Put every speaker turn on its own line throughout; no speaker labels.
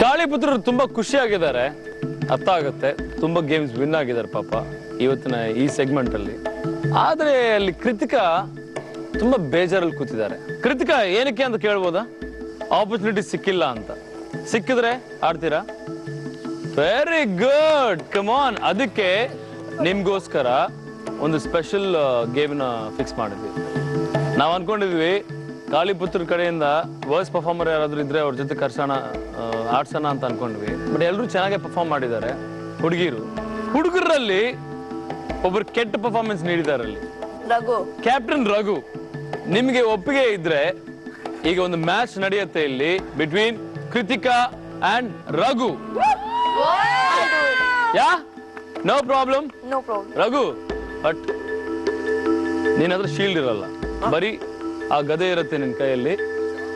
ಕಾಳಿಪುತ್ರರು ತುಂಬಾ ಖುಷಿಯಾಗಿದ್ದಾರೆ, ಅರ್ಥ ಆಗುತ್ತೆ. ತುಂಬಾ ಗೇಮ್ಸ್ ವಿನ್ ಆಗಿದ್ದಾರೆ ಪಾಪ ಇವತ್ತಿನ ಈ ಸೆಗ್ಮೆಂಟ್ ಅಲ್ಲಿ. ಆದ್ರೆ ಅಲ್ಲಿ ಕೃತಿಕಾ ತುಂಬಾ ಬೇಜಾರಲ್ಲಿ ಕೂತಿದ್ದಾರೆ. ಕೃತಿಕಾ ಏನಕ್ಕೆ ಅಂತ ಕೇಳ್ಬೋದಾ? ಆಪರ್ಚುನಿಟಿ ಸಿಕ್ಕಿಲ್ಲ ಅಂತ. ಸಿಕ್ಕಿದ್ರೆ ಆಡ್ತೀರಾ? Very good, come on. ಅದಕ್ಕೆ ನಿಮ್ಗೋಸ್ಕರ ಒಂದು ಸ್ಪೆಷಲ್ ಗೇಮ್ನ ಫಿಕ್ಸ್ ಮಾಡಿದ್ವಿ. ನಾವು ಅನ್ಕೊಂಡಿದ್ವಿ ಕಾಳಿಪುತ್ರ ಕಡೆಯಿಂದ ವರ್ಸ್ ಪರ್ಫಾರ್ಮರ್ ಯಾರಾದ್ರೂ ಇದ್ರೆ ಅವ್ರ ಜೊತೆ ಕರ್ಸೋಣ, ಆಡ್ಸೋಣ ಅಂತ ಅನ್ಕೊಂಡ್ವಿ. ಬಟ್ ಎಲ್ಲರೂ ಚೆನ್ನಾಗಿ ಪರ್ಫಾರ್ಮ್ ಮಾಡಿದ್ದಾರೆ ಹುಡುಗರಲ್ಲಿ ಒಬ್ರು ಕೆಟ್ಟ ಪರ್ಫಾರ್ಮೆನ್ಸ್ ನೀಡಿದ್ದಾರೆ ಅಲ್ಲಿ. ಕ್ಯಾಪ್ಟನ್ ರಘು, ನಿಮ್ಗೆ ಒಪ್ಪಿಗೆ ಇದ್ರೆ ಈಗ ಒಂದು ಮ್ಯಾಚ್ ನಡೆಯುತ್ತೆ ಇಲ್ಲಿ between Krithika and Raghu. Ya no problem Raghu, but ನಿನ್ನ ಹತ್ರ ಶೀಲ್ಡ್ ಇರಲ್ಲ, ಬರೀ ಆ ಗದೆ ಇರುತ್ತೆ ನಿನ್ ಕೈಯಲ್ಲಿ,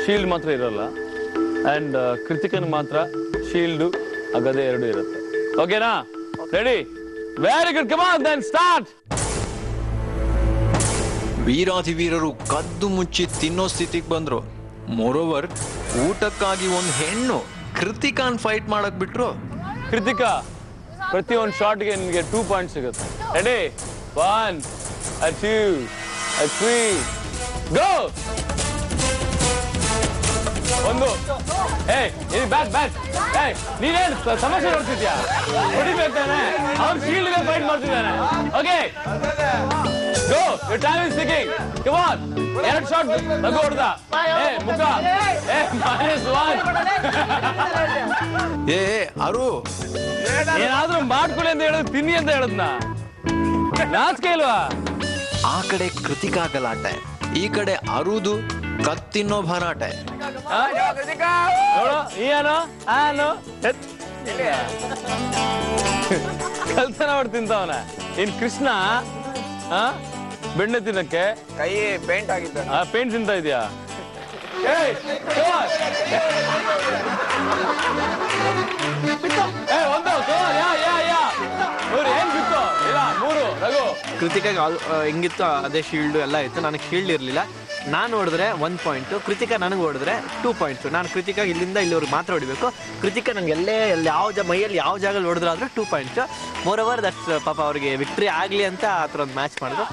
ಶೀಲ್ಡ್ ಮಾತ್ರ ಇರಲ್ಲ. ಅಂಡ್ ಕೃತಿಕನ್ ಮಾತ್ರ ಶೀಲ್ಡ್ ಆ ಗದೆ ಎರಡು ಇರುತ್ತೆ. ಓಕೆನಾ? Ready? Very good, come on then start.
ವೀರಾಧಿ ವೀರರು ಕದ್ದು ಮುಚ್ಚಿ ತಿನ್ನೋ ಸ್ಥಿತಿಗೆ ಬಂದ್ರು. ಮೋರೋವರ್ ಊಟಕ್ಕಾಗಿ ಒಂದು ಹೆಣ್ಣು ಕೃತಿಕಾನ್ ಫೈಟ್ ಮಾಡಕ್ ಬಿಟ್ರು.
ಕೃತಿಕಾ, ಪ್ರತಿ ಒಂದು ಶಾಟ್ಗೆ ನಿಮಗೆ 2 ಪಾಯಿಂಟ್ ಸಿಗುತ್ತೆ. ರೆಡಿ? 1 2 3 ಗೋ. ಒಂದು ಬ್ಯಾಟ್ ನೀನೇನ್ ಸಮಸ್ಯೆ ನೋಡ್ತಿದ್ಯಾ? ಹೊಡಿಬೇಕಾನೆ, ಅವ್ನು ಶೀಲ್ಡ್ ಗೆ ಫೈಟ್ ಮಾಡ್ತಿದ್ದಾನೆ. Okay go, your time is ticking. Come on, 2 shot Raghu ಹೊಡೆದ. ಮುಖ -1.
ಅರು
ಏನಾದ್ರೂ ಮಾಡ್ಕೊಳ್ಳಿ ಅಂತ ಹೇಳುದು, ತಿನ್ನಿ ಅಂತ ಹೇಳದ್ನ, ನಾಚಿಕೆ ಇಲ್ವಾ?
ಆ ಕಡೆ ಕೃತಿಕಾ ಗಲಾಟೆ, ಈ ಕಡೆ ಅರುದು ಕತ್ತಿನ್ನೋ ಭರಾಟೆ.
ನೋಡು ಕಲ್ತನ ಮಾಡಿ ತಿಂತವನ. ಇನ್ ಕೃಷ್ಣ ಬೆಣ್ಣೆ ತಿನ್ನಕ್ಕೆ
ಕೈ ಪೇಂಟ್ ಆಗಿದ್ದ,
ಪೇಂಟ್ ತಿಂತ ಇದೆಯಾ? ಏನ್ ಬಿತ್ತು? ಇಲ್ಲ 3 ರಘು.
ಕೃತಿಕಾಗೆ ಹೆಂಗಿತ್ತು ಅದೇ ಶೀಲ್ಡ್ ಎಲ್ಲ ಇತ್ತು, ನನಗೆ ಶೀಲ್ಡ್ ಇರಲಿಲ್ಲ. ನಾನು ಹೊಡೆದ್ರೆ 1 ಪಾಯಿಂಟು, ಕೃತಿಕಾ ನನಗೆ ಹೊಡೆದ್ರೆ 2 ಪಾಯಿಂಟ್ಸು. ನಾನು ಕೃತಿಕಾ ಇಲ್ಲಿಂದ ಇಲ್ಲಿವರೆಗೆ ಮಾತ್ರ ಹೊಡಿಬೇಕು. ಕೃತಿಕಾ ನಂಗೆ ಮೈಯಲ್ಲಿ ಯಾವ ಜಾಗದಲ್ಲಿ ಹೊಡೆದ್ರಾದ್ರೆ 2 ಪಾಯಿಂಟ್ಸು. ಮೋರೋವರ್ ದಟ್ಸ್ ಪಾಪ ಅವ್ರಿಗೆ ವಿಕ್ಟ್ರಿ ಆಗಲಿ ಅಂತ ಆ ಥರ ಒಂದು ಮ್ಯಾಚ್ ಮಾಡಿದ್ರು.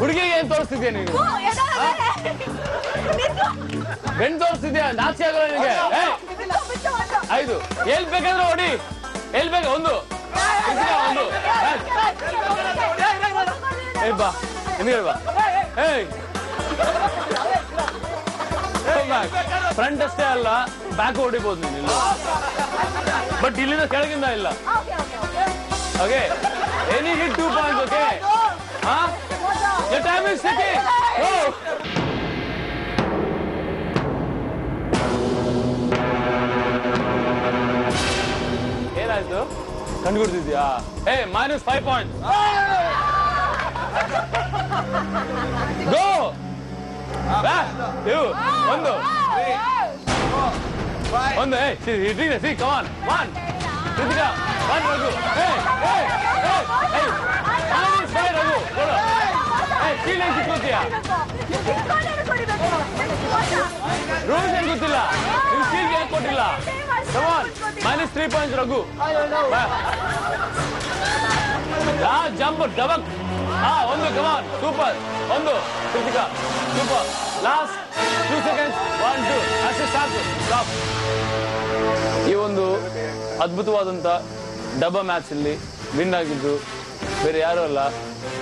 ಹುಡುಗಿಗೆ ಏನ್ ತೋರಿಸ್ತಿದ್ಯಾ ನೀನು? ಬೆನ್ ತೋರಿಸ್ತಿದ್ಯಾ? ನಾಚಿ ಆಗಲ್ಲ ನಿನಗೆ? 5 ಎಲ್ ಬೇಕಾದ್ರೆ ಹೊಡಿ, ಎಲ್ ಬೇಕು. 1 ಬಾ, ನಿಮಗೆ ಬಾ. ಫ್ರಂಟ್ ಅಷ್ಟೇ ಅಲ್ಲ, ಬ್ಯಾಕ್ ಹೊಡಿಬಹುದು ನೀನು, ಬಟ್ ಇಲ್ಲಿಂದ ಕೆಳಗಿಂದ ಇಲ್ಲ. Okay, any hit 2 points. Okay, your time is ticking. Go. ಏನಾಯ್ತು? ಕಂಡುಹಿಡಿದಿದ್ಯಾ? -5 points. Go. 1 see, come on. 1 Kritika, 1 Raghu. -5 Raghu. Go. Shield ಏನು ಸಿಕ್ಕೋತಿಯಾ? ರೂಲ್ಸ್ ಏನು ಗೊತ್ತಿಲ್ಲ, ನಿಮ್ ಶೀಲ್ಡ್ ಏನು ಕೊಟ್ಟಿಲ್ಲ. Come on, -3 points Raghu. Jump ಡಬಕ್. 1 come on, super. 1 Kritika, super. Last 2 seconds. 1 2 ಅಷ್ಟೇ ಸಾಕು. ಸ್ಟಾಪ್. ಈ ಒಂದು ಅದ್ಭುತವಾದಂತ ಡಬ್ಬ ಮ್ಯಾಚ್ ಅಲ್ಲಿ ವಿನ್ ಆಗಿದ್ದು ಬೇರೆ ಯಾರು ಅಲ್ಲ,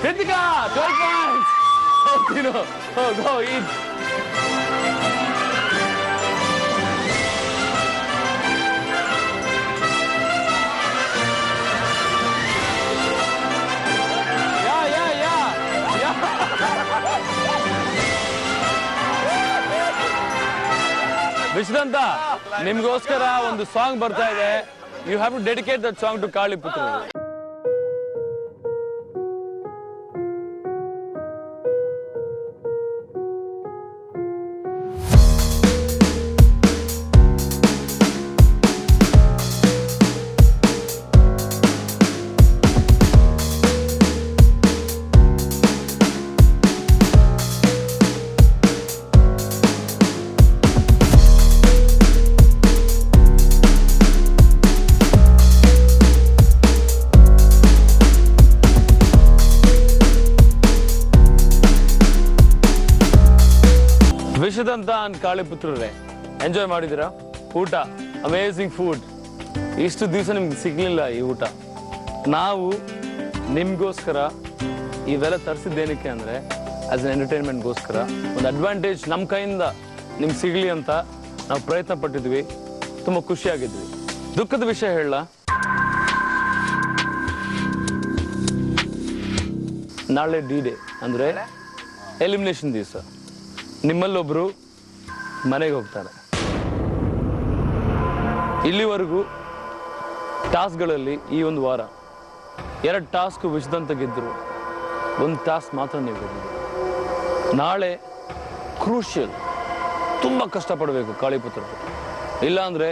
ಕೃತಿಕಾ. 12 ಪಾಯಿಂಟ್ಸ್. Go eat. ವಿಶ್ರಂತ, ನಿಮ್ಗೋಸ್ಕರ ಒಂದು ಸಾಂಗ್ ಬರ್ತಾ ಇದೆ. You have to dedicate that song to Kaliputra. ವಿಷದಂತ ಕಾಳಿ ಪುತ್ರರೇ, ಎಂಜಾಯ್ ಮಾಡಿದಿರಾ ಊಟ? Amazing food. ಇಷ್ಟು ದಿವಸ ನಿಮ್ಗೆ ಸಿಗ್ಲಿಲ್ಲ ಈ ಊಟ. ನಾವು ನಿಮ್ಗೋಸ್ಕರ ಇವೆಲ್ಲ ತರಿಸಿದ್ದೇನಕ್ಕೆ ಅಂದ್ರೆ ಆಸ್ ಅನ್ ಎಂಟರ್ಟೈನ್ಮೆಂಟ್ಗೋಸ್ಕರ, ಒಂದು ಅಡ್ವಾಂಟೇಜ್ ನಮ್ಮ ಕೈಯಿಂದ ನಿಮ್ಗೆ ಸಿಗ್ಲಿ ಅಂತ ನಾವು ಪ್ರಯತ್ನ ಪಟ್ಟಿದ್ವಿ. ತುಂಬ ಖುಷಿಯಾಗಿದ್ವಿ. ದುಃಖದ ವಿಷಯ ಹೇಳ, ನಾಳೆ D-Day ಅಂದ್ರೆ ಎಲಿಮಿನೇಷನ್ ದಿವಸ. ನಿಮ್ಮಲ್ಲೊಬ್ರು ಮನೆಗೆ ಹೋಗ್ತಾರೆ. ಇಲ್ಲಿವರೆಗೂ ಟಾಸ್ಕ್ಗಳಲ್ಲಿ ಈ ಒಂದು ವಾರ 2 ಟಾಸ್ಕ್ ವಿಷದಂತ ಗೆದ್ದರು, 1 ಟಾಸ್ಕ್ ಮಾತ್ರ ನೀವು ಗೆದ್ದಿದ್ದೀರಿ. ನಾಳೆ ಕ್ರೂಷಿಯಲ್, ತುಂಬ ಕಷ್ಟಪಡಬೇಕು ಕಾಳಿಪುತ್ರರು. ಇಲ್ಲಾಂದರೆ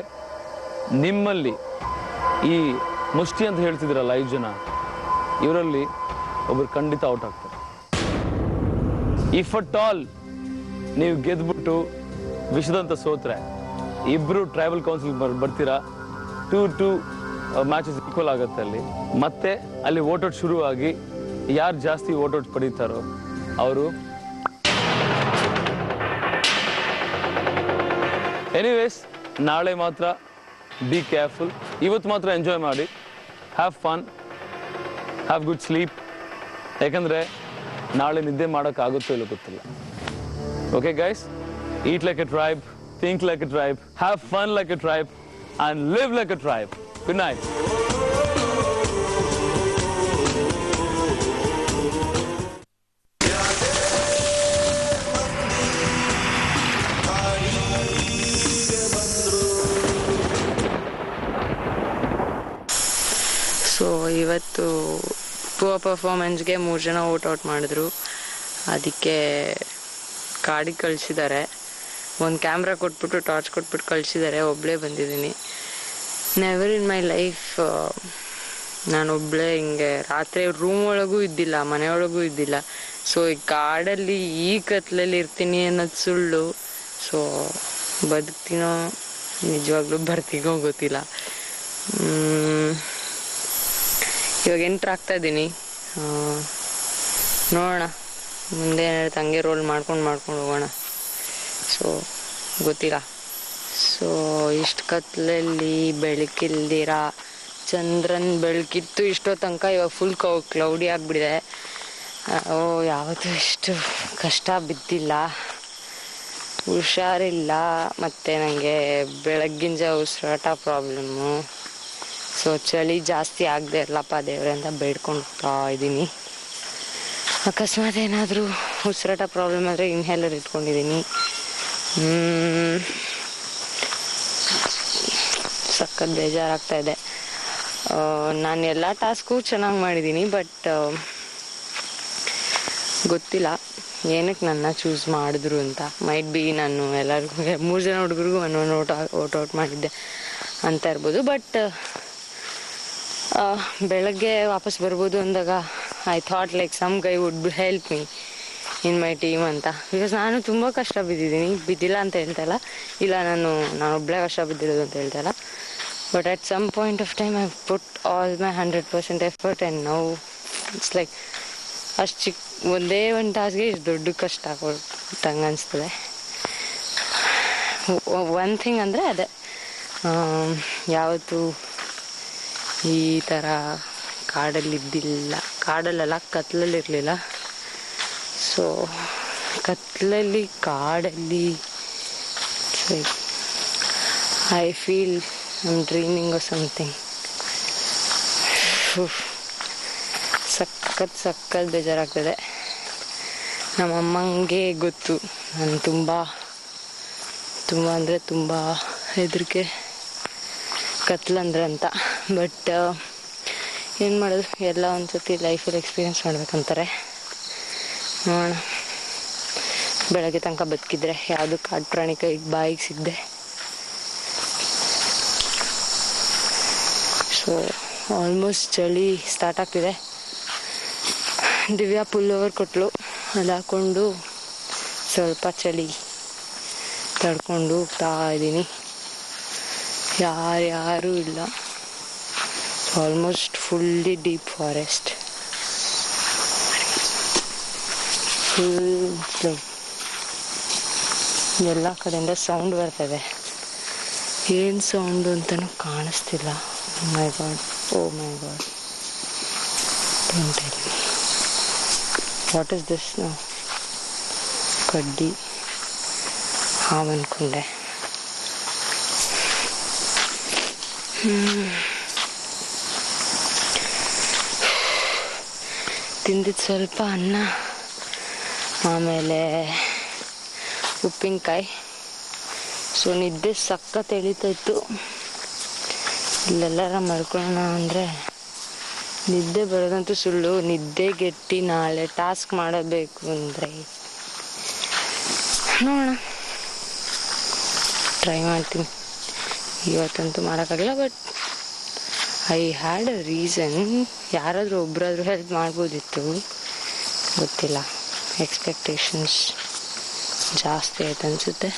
ನಿಮ್ಮಲ್ಲಿ ಈ ಮುಷ್ಟಿ ಅಂತ ಹೇಳ್ತಿದ್ದೀರಲ್ಲ 5 ಜನ, ಇವರಲ್ಲಿ ಒಬ್ಬರು ಖಂಡಿತ ಔಟ್ ಆಗ್ತಾರೆ. ಇಫ್ ಅಟ್ ಆಲ್ ನೀವು ಗೆದ್ಬಿಟ್ಟು ವಿಷದಂತ ಸೋತ್ರೆ, ಇಬ್ರು ಟ್ರೈಬಲ್ ಕೌನ್ಸಿಲ್ ಬರ್ತೀರಾ. 2 ಮ್ಯಾಚಸ್ ಈಕ್ವಲ್ ಆಗುತ್ತೆ ಅಲ್ಲಿ. ಮತ್ತೆ ಅಲ್ಲಿ ವೋಟೌಟ್ ಶುರುವಾಗಿ ಯಾರು ಜಾಸ್ತಿ ವೋಟೌಟ್ ಪಡೀತಾರೋ ಅವರು. ಎನಿವೇಸ್, ನಾಳೆ ಮಾತ್ರ ಬಿ ಕೇರ್ಫುಲ್. ಇವತ್ತು ಮಾತ್ರ ಎಂಜಾಯ್ ಮಾಡಿ, have fun, have good sleep. ಯಾಕಂದರೆ ನಾಳೆ ನಿದ್ದೆ ಮಾಡೋಕ್ಕಾಗುತ್ತೋ ಇಲ್ಲೋ ಗೊತ್ತಿಲ್ಲ. Okay guys, eat like a tribe, think like a tribe, have fun like a tribe, and live like a tribe. Good night.
So ಇವತ್ತು poor ಪರ್ಫಾರ್ಮೆನ್ಸ್ಗೆ 3 ಜನ ಔಟ್ ಮಾಡಿದ್ರು. ಅದಕ್ಕೆ ಕಾಡಿಗೆ ಕಳಿಸಿದ್ದಾರೆ. ಒಂದು ಕ್ಯಾಮ್ರಾ ಕೊಟ್ಬಿಟ್ಟು ಟಾರ್ಚ್ ಕೊಟ್ಬಿಟ್ಟು ಕಳಿಸಿದ್ದಾರೆ. ಒಬ್ಬಳೇ ಬಂದಿದ್ದೀನಿ. ನೆವರ್ ಇನ್ ಮೈ ಲೈಫ್ ನಾನೊಬ್ಬಳೇ ಹಿಂಗೆ ರಾತ್ರಿ ರೂಮ್ ಒಳಗೂ ಇದ್ದಿಲ್ಲ, ಮನೆಯೊಳಗೂ ಇದ್ದಿಲ್ಲ. ಸೊ ಈ ಕಾಡಲ್ಲಿ ಈ ಕತ್ಲಲ್ಲಿ ಇರ್ತೀನಿ ಅನ್ನೋದು ಸುಳ್ಳು. ಸೊ ಬದುಕ್ತೀನೋ ನಿಜವಾಗ್ಲೂ ಬರ್ತೀನೋ ಗೊತ್ತಿಲ್ಲ. ಇವಾಗ ಎಂಟ್ರ್ ಆಗ್ತಾ ಇದ್ದೀನಿ. ನೋಡೋಣ ಮುಂದೆ ಏನಾದ್ರು ಹಂಗೆ ರೋಲ್ ಮಾಡ್ಕೊಂಡು ಹೋಗೋಣ. ಸೊ ಗೊತ್ತಿಲ್ಲ. ಸೊ ಇಷ್ಟು ಕತ್ಲಲ್ಲಿ ಬೆಳಕಿಲ್ದಿರ ಚಂದ್ರನ್ ಬೆಳಕಿತ್ತು ಇಷ್ಟೋ ತನಕ. ಇವಾಗ ಫುಲ್ ಕ್ಲೌಡಿ ಆಗಿಬಿಡಿದೆ. ಯಾವತ್ತೂ ಇಷ್ಟು ಕಷ್ಟ ಬಿದ್ದಿಲ್ಲ. ಹುಷಾರಿಲ್ಲ. ಮತ್ತು ನನಗೆ ಬೆಳಗ್ಗಿನ ಜಾವ ಉಸಿರಾಟ ಪ್ರಾಬ್ಲಮ್ಮು. ಸೊ ಚಳಿ ಜಾಸ್ತಿ ಆಗದೆ ಇರಲಪ್ಪ ದೇವ್ರೆ ಅಂತ ಬೇಡ್ಕೊಂಡು ಹೋಗ್ತಾ ಇದ್ದೀನಿ. ಅಕಸ್ಮಾತ್ ಏನಾದರೂ ಉಸಿರಾಟ ಪ್ರಾಬ್ಲಮ್ ಆದರೆ ಇನ್ಹೇಲರ್ ಇಟ್ಕೊಂಡಿದ್ದೀನಿ. ಸಖತ್ ಬೇಜಾರಾಗ್ತಾ ಇದೆ. ನಾನು ಎಲ್ಲ ಟಾಸ್ಕು ಚೆನ್ನಾಗಿ ಮಾಡಿದ್ದೀನಿ. ಬಟ್ ಗೊತ್ತಿಲ್ಲ ಏನಕ್ಕೆ ನನ್ನ ಚೂಸ್ ಮಾಡಿದ್ರು ಅಂತ. ಮೈಟ್ ಬಿ ನಾನು ಎಲ್ಲರಿಗೂ 3 ಜನ ಹುಡುಗರಿಗೂ ಒಂದೊಂದು ಔಟ್ ಮಾಡಿದ್ದೆ ಅಂತ ಇರ್ಬೋದು. ಬಟ್ ಬೆಳಗ್ಗೆ ವಾಪಸ್ ಬರ್ಬೋದು ಅಂದಾಗ I thought like some guy would help me in my team ಅಂತ. ಬಿಕಾಸ್ ನಾನು ತುಂಬ ಕಷ್ಟ ಬಿದ್ದಿಲ್ಲ ಅಂತ ಹೇಳ್ತಾ ಇಲ್ಲ. ಇಲ್ಲ ನಾನು ಒಬ್ಬಳೇ ಕಷ್ಟ ಬಿದ್ದಿರೋದು ಅಂತ ಹೇಳ್ತಾ ಇಲ್ಲ. But at some point of time I put all my 100% effort and now it's like ಅಷ್ಟು ಒಂದೇ ಒಂದು ಟಾಸ್ಗೆ ಇಷ್ಟು ದೊಡ್ಡ ಕಷ್ಟ ಕೊಟ್ಟಂಗೆ ಅನಿಸ್ತದೆ. ಒನ್ ಥಿಂಗ್ ಅಂದರೆ ಅದೇ, ಯಾವತ್ತೂ ಈ ಥರ ಕಾಡಲ್ಲಿದ್ದಿಲ್ಲ. ಕಾಡಲ್ಲೆಲ್ಲ ಕತ್ಲಲ್ಲಿರಲಿಲ್ಲ. ಸೊ ಕತ್ಲಲ್ಲಿ ಕಾಡಲ್ಲಿ I feel I am dreaming or something. ಸಖತ್ ಬೇಜಾರಾಗ್ತದೆ. ನಮ್ಮಮ್ಮಂಗೆ ಗೊತ್ತು ನಾನು ತುಂಬ ಅಂದರೆ ತುಂಬ ಹೆದರಿಕೆ ಕತ್ಲಂದ್ರೆ ಅಂತ. ಬಟ್ ಏನು ಮಾಡೋದು, ಎಲ್ಲ ಒಂದ್ಸತಿ ಲೈಫಲ್ಲಿ ಎಕ್ಸ್ಪೀರಿಯೆನ್ಸ್ ಮಾಡ್ಬೇಕಂತಾರೆ. ನೋಡೋಣ, ಬೆಳಗ್ಗೆ ತನಕ ಬದುಕಿದ್ರೆ ಯಾವುದು ಕಾಡು ಪ್ರಾಣಿ ಬಾಯಿಗೆ ಸಿಗದೆ. ಸೊ ಆಲ್ಮೋಸ್ಟ್ ಚಳಿ ಸ್ಟಾರ್ಟ್ ಆಗ್ತಿದೆ. ದಿವ್ಯಾ ಪುಲ್ ಓವರ್ ಕೊಟ್ಟಳು. ಅದು ಹಾಕ್ಕೊಂಡು ಸ್ವಲ್ಪ ಚಳಿ ತಡ್ಕೊಂಡು ಹೋಗ್ತಾ ಇದ್ದೀನಿ. ಯಾರೂ ಇಲ್ಲ. Almost fully deep forest. Full ಎಲ್ಲ ಕಡೆಯಿಂದ ಸೌಂಡ್ ಬರ್ತದೆ. ಏನು ಸೌಂಡು ಅಂತಲೂ ಕಾಣಿಸ್ತಿಲ್ಲ. My god, oh my god, don't tell me. What is this ನೋ? ಕಡ್ಡಿ ಹಾವು ಅನ್ಕೊಂಡೆ. ತಿಂದಿದ್ದು ಸ್ವಲ್ಪ ಅನ್ನ, ಆಮೇಲೆ ಉಪ್ಪಿನಕಾಯಿ. ಸೊ ನಿದ್ದೆ ಸಖತ್ ಎಳಿತಾಯಿತ್ತು. ಇಲ್ಲೆಲ್ಲಾರ ಮಲ್ಕೊಳ್ಳೋಣ ಅಂದರೆ ನಿದ್ದೆ ಬರೋದಂತೂ ಸುಳ್ಳು. ನಿದ್ದೆಗೆಟ್ಟು ನಾಳೆ ಟಾಸ್ಕ್ ಮಾಡಬೇಕು ಅಂದರೆ ನೋಡೋಣ, ಟ್ರೈ ಮಾಡ್ತೀನಿ. ಇವತ್ತಂತೂ ಮಾಡೋಕ್ಕಾಗಲ್ಲ, but I had a reason. ಯಾರಾದರೂ ಒಬ್ಬರಾದ್ರೂ ಹೆಲ್ಪ್ ಮಾಡ್ಬೋದಿತ್ತು, ಗೊತ್ತಿಲ್ಲ. ಎಕ್ಸ್ಪೆಕ್ಟೇಷನ್ಸ್ ಜಾಸ್ತಿ ಆಯ್ತು ಅನಿಸುತ್ತೆ.